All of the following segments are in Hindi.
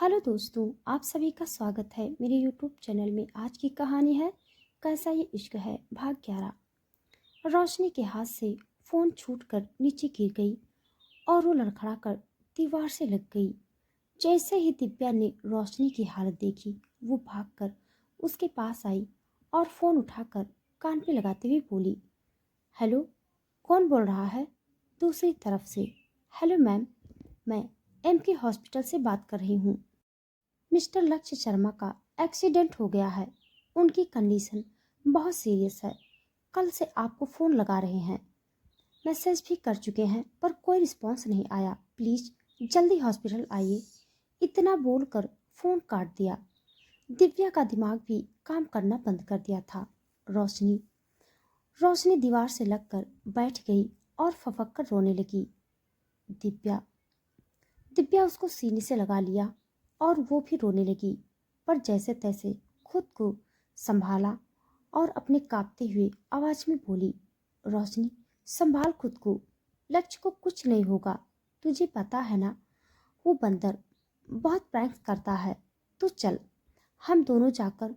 हेलो दोस्तों, आप सभी का स्वागत है मेरे यूट्यूब चैनल में। आज की कहानी है कैसा ये इश्क है भाग 11। रोशनी के हाथ से फ़ोन छूटकर नीचे गिर गई और वो लड़खड़ाकर दीवार से लग गई। जैसे ही दिव्या ने रोशनी की हालत देखी, वो भागकर उसके पास आई और फ़ोन उठाकर कान पे लगाते हुए बोली, हेलो, कौन बोल रहा है? दूसरी तरफ से, हेलो मैम, मैं एमके हॉस्पिटल से बात कर रही हूँ। मिस्टर लक्ष्य शर्मा का एक्सीडेंट हो गया है। उनकी कंडीशन बहुत सीरियस है। कल से आपको फ़ोन लगा रहे हैं, मैसेज भी कर चुके हैं, पर कोई रिस्पांस नहीं आया। प्लीज़ जल्दी हॉस्पिटल आइए। इतना बोलकर फ़ोन काट दिया। दिव्या का दिमाग भी काम करना बंद कर दिया था। रोशनी रोशनी दीवार से लगकर बैठ गई और फपक कर रोने लगी। दिव्या दिव्या उसको सीने से लगा लिया और वो भी रोने लगी, पर जैसे तैसे खुद को संभाला और अपने कांपते हुए आवाज में बोली, रोशनी, संभाल खुद को। लक्ष्य को कुछ नहीं होगा। तुझे पता है ना, वो बंदर बहुत प्रैंक्स करता है। तो चल, हम दोनों जाकर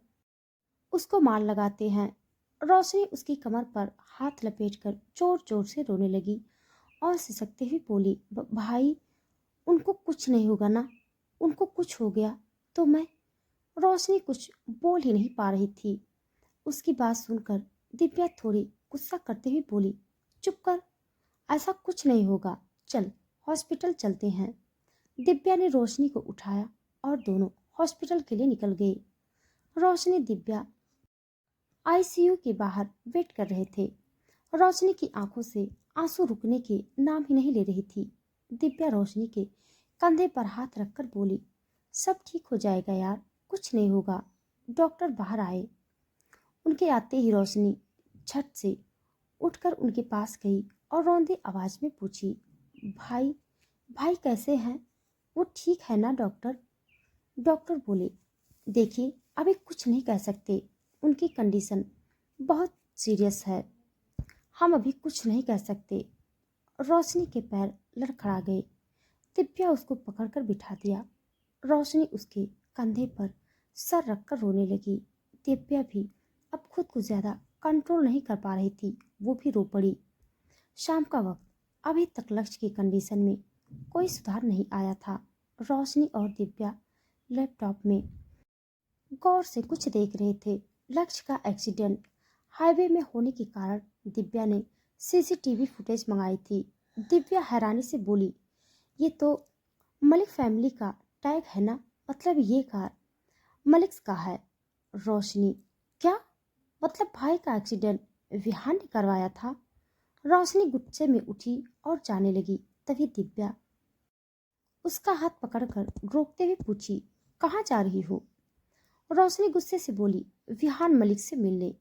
उसको मार लगाते हैं। रोशनी उसकी कमर पर हाथ लपेटकर जोर जोर से रोने लगी और सिसकते हुए बोली, भाई, उनको कुछ नहीं होगा ना? उनको कुछ हो गया तो मैं। रोशनी कुछ बोल ही नहीं पा रही थी। उसकी बात सुनकर दिव्या थोड़ी गुस्सा करते हुए बोली, चुप कर, ऐसा कुछ नहीं होगा, चल हॉस्पिटल चलते हैं। दिव्या ने रोशनी को उठाया और दोनों हॉस्पिटल के लिए निकल गए। रोशनी दिव्या आईसीयू के बाहर वेट कर रहे थे। रोशनी की आंखों से आंसू रुकने के नाम ही नहीं ले रही थी। दिव्या रोशनी के कंधे पर हाथ रखकर बोली, सब ठीक हो जाएगा यार, कुछ नहीं होगा। डॉक्टर बाहर आए। उनके आते ही रोशनी झट से उठकर उनके पास गई और रौंदी आवाज में पूछी, भाई, भाई कैसे हैं? वो ठीक है ना डॉक्टर? डॉक्टर बोले, देखिए, अभी कुछ नहीं कह सकते। उनकी कंडीशन बहुत सीरियस है। हम अभी कुछ नहीं कह सकते। रोशनी के पैर लड़खड़ा गए। दिव्या उसको पकड़कर बिठा दिया। रोशनी उसके कंधे पर सर रखकर रोने लगी। दिव्या भी अब खुद को ज्यादा कंट्रोल नहीं कर पा रही थी। वो भी रो पड़ी। शाम का वक्त, अभी तक लक्ष्य की कंडीशन में कोई सुधार नहीं आया था। रोशनी और दिव्या लैपटॉप में गौर से कुछ देख रहे थे। लक्ष्य का एक्सीडेंट हाईवे में होने के कारण दिव्या ने सीसीटीवी फुटेज मंगाई थी। दिव्या हैरानी से बोली, ये तो मलिक फैमिली का टैग है ना? मतलब ये कार मलिक्स का है। रोशनी, क्या मतलब? भाई का एक्सीडेंट विहान ने करवाया था? रोशनी गुस्से में उठी और जाने लगी। तभी दिव्या उसका हाथ पकड़कर रोकते हुए पूछी, कहाँ जा रही हो? रोशनी गुस्से से बोली, विहान मलिक से मिलने।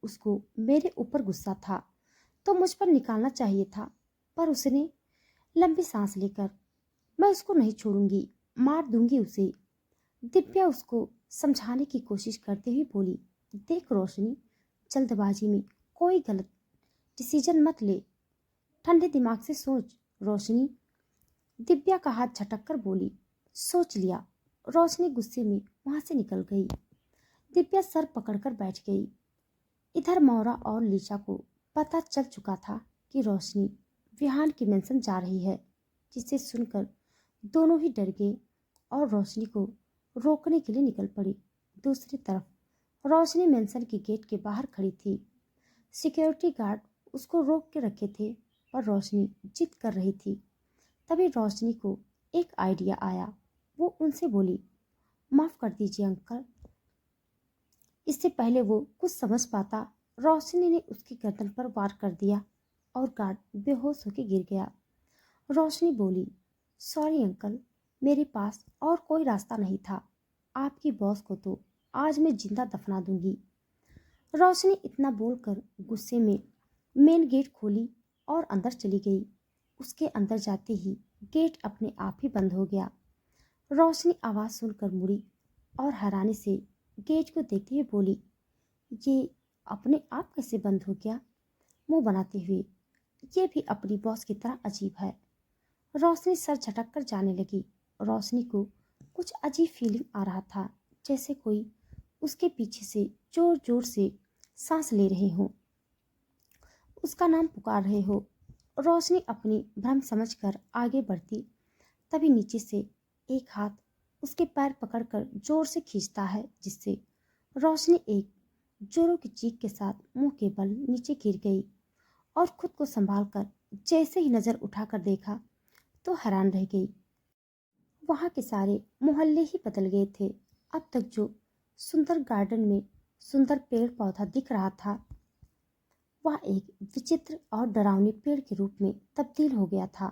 उसको मेरे ऊपर गुस्सा था तो मुझ पर निकालना चाहिए था, पर उसने लंबी सांस लेकर, मैं उसको नहीं छोड़ूंगी, मार दूंगी उसे। दिव्या उसको समझाने की कोशिश करते हुए बोली, देख रोशनी, जल्दबाजी में कोई गलत डिसीजन मत ले, ठंडे दिमाग से सोच। रोशनी दिव्या का हाथ झटक कर बोली, सोच लिया। रोशनी गुस्से में वहां से निकल गई। दिव्या सर पकड़कर बैठ गई। इधर मौरा और लीचा को पता चल चुका था कि रोशनी विहान की मेंशन जा रही है, जिसे सुनकर दोनों ही डर गए और रोशनी को रोकने के लिए निकल पड़ी। दूसरी तरफ रोशनी मेंशन के गेट के बाहर खड़ी थी। सिक्योरिटी गार्ड उसको रोक के रखे थे, पर रोशनी जिद कर रही थी। तभी रोशनी को एक आइडिया आया। वो उनसे बोली, माफ कर दीजिए अंकल। इससे पहले वो कुछ समझ पाता, रोशनी ने उसकी गर्दन पर वार कर दिया और गार्ड बेहोश होकर गिर गया। रोशनी बोली, सॉरी अंकल, मेरे पास और कोई रास्ता नहीं था। आपकी बॉस को तो आज मैं जिंदा दफना दूंगी। रोशनी इतना बोलकर गुस्से में मेन गेट खोली और अंदर चली गई। उसके अंदर जाते ही गेट अपने आप ही बंद हो गया। रोशनी आवाज सुनकर मुड़ी और हैरानी से गेट को देखते हुए बोली, ये अपने आप कैसे बंद हो गया? मुंह बनाते हुए, ये भी अपनी बॉस की तरह अजीब है। रोशनी सर झटक कर जाने लगी। रोशनी को कुछ अजीब फीलिंग आ रहा था, जैसे कोई उसके पीछे से जोर जोर से सांस ले रहे हो, उसका नाम पुकार रहे हो। रोशनी अपनी भ्रम समझकर आगे बढ़ती, तभी नीचे से एक हाथ उसके पैर पकड़कर जोर से खींचता है, जिससे रोशनी एक जोरों की चीख के साथ मुंह के बल नीचे गिर गई और खुद को संभालकर जैसे ही नजर उठाकर देखा तो हैरान रह गई। वहां के सारे मोहल्ले ही बदल गए थे। अब तक जो सुंदर गार्डन में सुंदर पेड़ पौधा दिख रहा था, वह एक विचित्र और डरावने पेड़ के रूप में तब्दील हो गया था।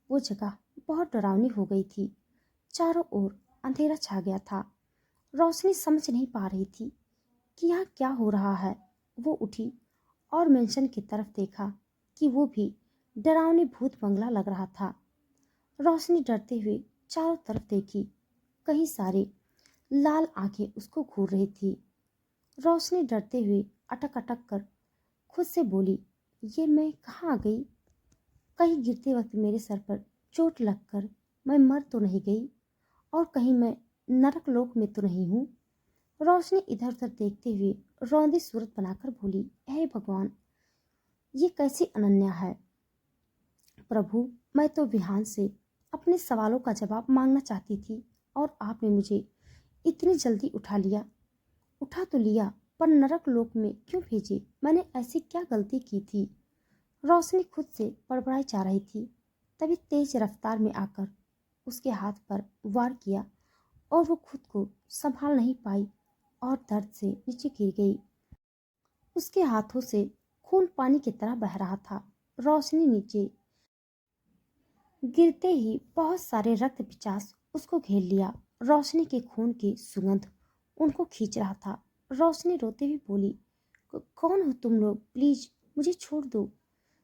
वो जगह बहुत डरावनी हो गई थी। चारों ओर अंधेरा छा गया था। रोशनी समझ नहीं पा रही थी कि यहाँ क्या हो रहा है। वो उठी और मेंशन की तरफ देखा कि वो भी डरावनी भूत बंगला लग रहा था। रोशनी डरते हुए चारों तरफ देखी। कहीं सारे लाल आंखें उसको घूर रही थी। रोशनी डरते हुए अटक अटक कर खुद से बोली, ये मैं कहाँ आ गई? कहीं गिरते वक्त मेरे सर पर चोट लगकर मैं मर तो नहीं गई, और कहीं मैं नरक लोक में तो नहीं हूँ। रोशनी इधर उधर देखते हुए रौंदी सूरत बनाकर बोली, हे भगवान, ये कैसी अनन्या है। प्रभु, मैं तो विहान से अपने सवालों का जवाब मांगना चाहती थी और आपने मुझे इतनी जल्दी उठा लिया। उठा तो लिया, पर नरक लोक में क्यों भेजे? मैंने ऐसी क्या गलती की थी? रोशनी खुद से बड़बड़ाई जा रही थी, तभी तेज रफ्तार में आकर उसके हाथ पर वार किया और वो खुद को संभाल नहीं पाई और दर्द से नीचे गिर गई। उसके हाथों से खून पानी की तरह बह रहा था। रोशनी नीचे गिरते ही बहुत सारे रक्त पिचास उसको घेर लिया। रोशनी के खून की सुगंध उनको खींच रहा था। रोशनी रोते हुए बोली, कौन हो तुम लोग? प्लीज मुझे छोड़ दो।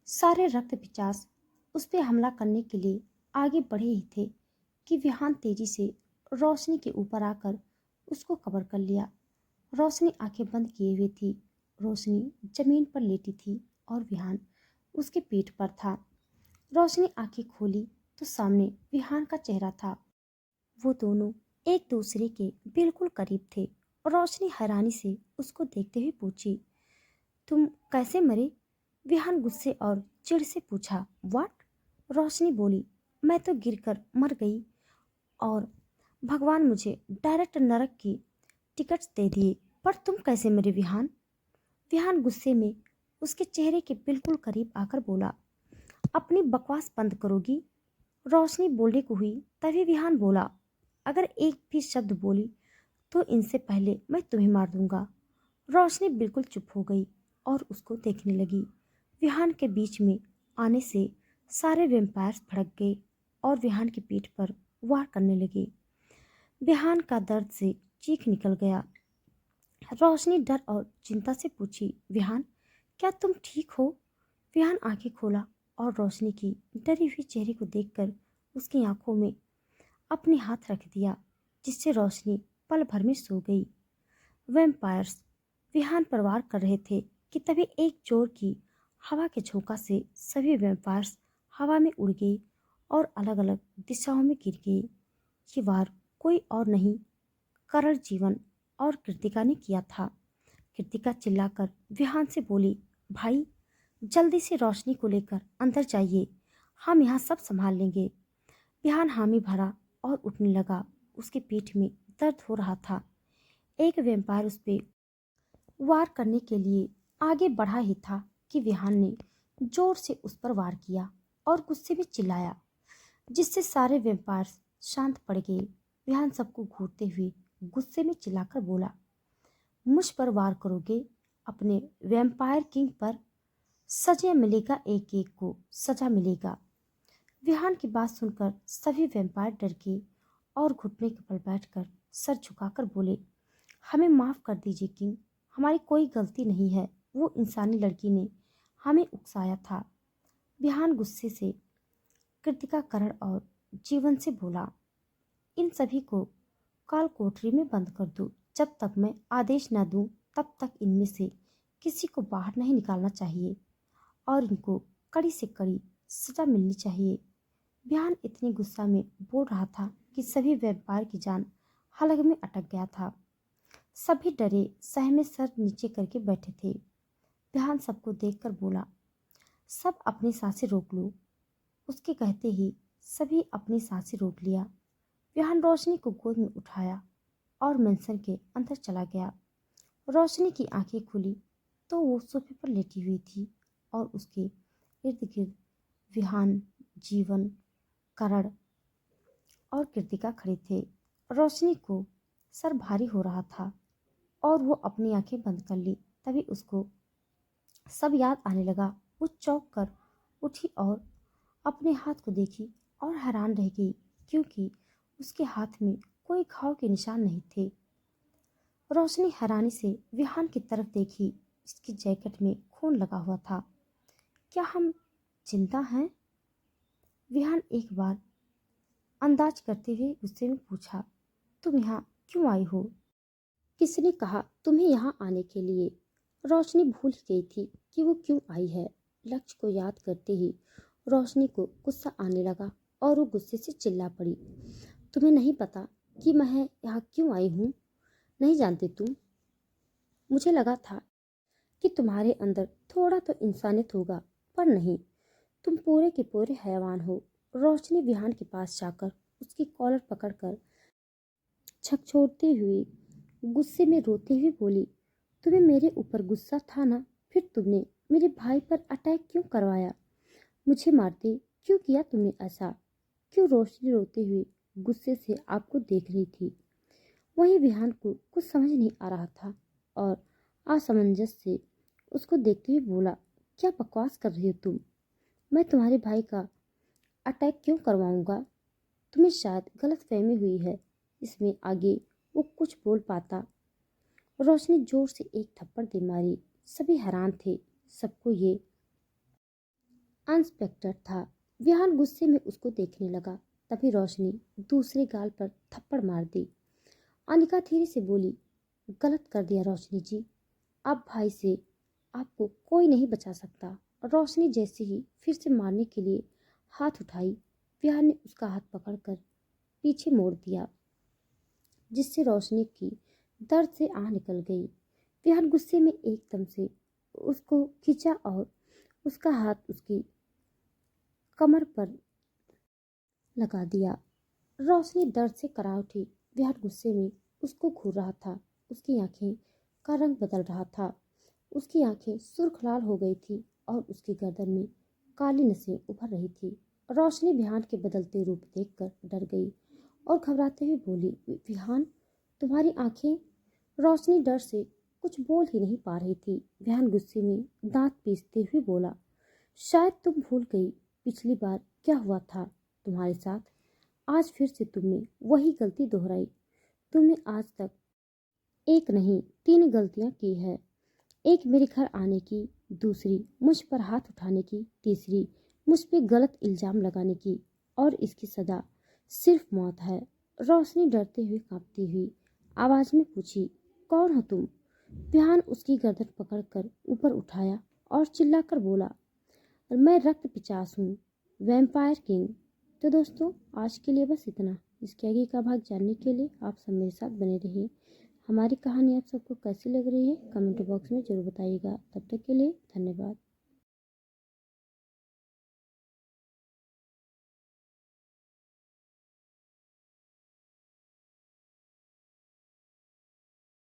सारे रक्त पिचास उस पर हमला करने के लिए आगे बढ़े ही थे कि विहान तेजी से रोशनी के ऊपर आकर उसको कवर कर लिया। रोशनी आंखें बंद किए हुए थी। रोशनी जमीन पर लेटी थी और विहान उसके पीठ पर था। रोशनी आंखें खोली तो सामने विहान का चेहरा था। वो दोनों एक दूसरे के बिल्कुल करीब थे। रोशनी हैरानी से उसको देखते हुए पूछी, तुम कैसे मरे? विहान गुस्से और चिढ़ से पूछा, व्हाट? रोशनी बोली, मैं तो गिरकर मर गई और भगवान मुझे डायरेक्ट नरक की टिकट्स दे दिए, पर तुम कैसे मरे विहान? विहान गुस्से में उसके चेहरे के बिल्कुल करीब आकर बोला, अपनी बकवास बंद करोगी? रोशनी बोलने को हुई, तभी विहान बोला, अगर एक भी शब्द बोली तो इनसे पहले मैं तुम्हें मार दूंगा। रोशनी बिल्कुल चुप हो गई और उसको देखने लगी। विहान के बीच में आने से सारे वेम्पायर्स भड़क गए और विहान की पीठ पर वार करने लगे। विहान का दर्द से चीख निकल गया। रोशनी डर और चिंता से पूछी, विहान, क्या तुम ठीक हो? विहान आंखें खोला और रोशनी की डरी हुई चेहरे को देखकर उसकी आंखों में अपने हाथ रख दिया, जिससे रोशनी पल भर में सो गई। वैम्पायर्स विहान पर वार कर रहे थे कि तभी एक जोर की हवा के झोंका से सभी वैम्पायर्स हवा में उड़ गए और अलग अलग दिशाओं में गिर गए। ये वार कोई और नहीं, करण जीवन और कृतिका ने किया था। कृतिका चिल्लाकर विहान से बोली, भाई, जल्दी से रोशनी को लेकर अंदर जाइए, हम यहाँ सब संभाल लेंगे। विहान हामी भरा और उठने लगा। उसकी पीठ में दर्द हो रहा था। एक वेम्पायर उस पर वार करने के लिए आगे बढ़ा ही था कि विहान ने जोर से उस पर वार किया और गुस्से में चिल्लाया, जिससे सारे वेम्पायर्स शांत पड़ गए। विहान सबको घूरते हुए गुस्से में चिल्लाकर बोला, मुझ पर वार करोगे? अपने वैम्पायर किंग पर सजा मिलेगा, एक एक को सजा मिलेगा। विहान की बात सुनकर सभी वैम्पायर डर गए और घुटने के बल बैठकर सर झुकाकर बोले, हमें माफ कर दीजिए किंग, हमारी कोई गलती नहीं है, वो इंसानी लड़की ने हमें उकसाया था। विहान गुस्से से कृतिका, करण और जीवन से बोला, इन सभी को काल कोठरी में बंद कर दो। जब तक मैं आदेश न दूं तब तक इनमें से किसी को बाहर नहीं निकालना चाहिए और इनको कड़ी से कड़ी सजा मिलनी चाहिए। विहान इतनी गुस्सा में बोल रहा था कि सभी वैम्पायर की जान हलक में अटक गया था। सभी डरे सहमे सर नीचे करके बैठे थे। विहान सबको देखकर बोला, सब अपनी सांसें रोक लो। उसके कहते ही सभी अपनी सांसें रोक लिया। विहान रोशनी को गोद में उठाया और मेंशन के अंदर चला गया। रोशनी की आंखें खुली तो वो सोफे पर लेटी हुई थी और उसके इर्द गिर्द विहान, जीवन, करण और कृतिका खड़े थे। रोशनी को सर भारी हो रहा था और वो अपनी आंखें बंद कर ली। तभी उसको सब याद आने लगा। वो चौंक कर उठी और अपने हाथ को देखी और हैरान रह गई क्योंकि उसके हाथ में कोई घाव के निशान नहीं थे। रोशनी हैरानी से विहान की तरफ देखी। इसकी जैकेट में खून लगा हुआ था। क्या हम जिंदा हैं? विहान एक बार अंदाज करते हुए गुस्से में पूछा, तुम यहाँ क्यों आई हो? किसने कहा तुम्हें यहाँ आने के लिए? रोशनी भूल ही गई थी कि वो क्यों आई है। लक्ष्य को याद करते ही रोशनी को गुस्सा आने लगा और वो गुस्से से चिल्ला पड़ी, तुम्हें नहीं पता कि मैं यहाँ क्यों आई हूँ? नहीं जानते तुम? मुझे लगा था कि तुम्हारे अंदर थोड़ा तो इंसानियत होगा, पर नहीं, तुम पूरे के पूरे हैवान हो। रोशनी विहान के पास जाकर उसकी कॉलर पकड़कर झकझोरते हुए गुस्से में रोते हुए बोली, तुम्हें मेरे ऊपर गुस्सा था ना? फिर तुमने मेरे भाई पर अटैक क्यों करवाया? मुझे मारते क्यों किया तुमने ऐसा? क्यों? रोशनी रोते हुए गुस्से से आपको देख रही थी। वहीं विहान को कुछ समझ नहीं आ रहा था और असमंजस से उसको देखते हुए बोला, क्या बकवास कर रही हो तुम? मैं तुम्हारे भाई का अटैक क्यों करवाऊंगा? तुम्हें शायद गलतफहमी हुई है। इसमें आगे वो कुछ बोल पाता। रोशनी जोर से एक थप्पड़ दे मारी। सभी हैरान थे। सबको ये इंस्पेक्टर था। विहान गुस्से में उसको देखने लगा। तभी रोशनी दूसरे गाल पर थप्पड़ मार दी। अनिका धीरे से बोली, गलत कर दिया रोशनी जी। अब भाई से आपको कोई नहीं बचा सकता। रोशनी जैसे ही फिर से मारने के लिए हाथ उठाई, विहान ने उसका हाथ पकड़कर पीछे मोड़ दिया, जिससे रोशनी की दर्द से आह निकल गई। विहान गुस्से में एकदम से उसको खींचा और उसका हाथ उसकी कमर पर लगा दिया। रोशनी दर्द से करा उठी। विहान गुस्से में उसको घूर रहा था। उसकी आंखें का रंग बदल रहा था। उसकी आंखें सुर्ख लाल हो गई थी और उसकी गर्दन में काली नसें उभर रही थी। रोशनी विहान के बदलते रूप देखकर डर गई और घबराते हुए बोली, विहान, तुम्हारी आंखें? रोशनी डर से कुछ बोल ही नहीं पा रही थी। विहान गुस्से में दांत पीसते हुए बोला, शायद तुम भूल गई पिछली बार क्या हुआ था तुम्हारे साथ। आज फिर से तुमने वही गलती दोहराई। तुमने आज तक एक नहीं 3 गलतियां की है। एक मेरे घर आने की, दूसरी मुझ पर हाथ उठाने की, तीसरी मुझ पे गलत इल्जाम लगाने की, और इसकी सजा सिर्फ मौत है। रोशनी डरते हुए कांपती हुई आवाज में पूछी, कौन हो तुम? विहान उसकी गर्दन पकड़कर ऊपर उठाया और चिल्लाकर बोला, मैं रक्त पिचास हूँ, वैम्पायर किंग। तो दोस्तों, आज के लिए बस इतना। इसके आगे का भाग जानने के लिए आप सब मेरे साथ बने रहिए। हमारी कहानी आप सबको कैसी लग रही है कमेंट बॉक्स में जरूर बताइएगा। तब तक के लिए धन्यवाद।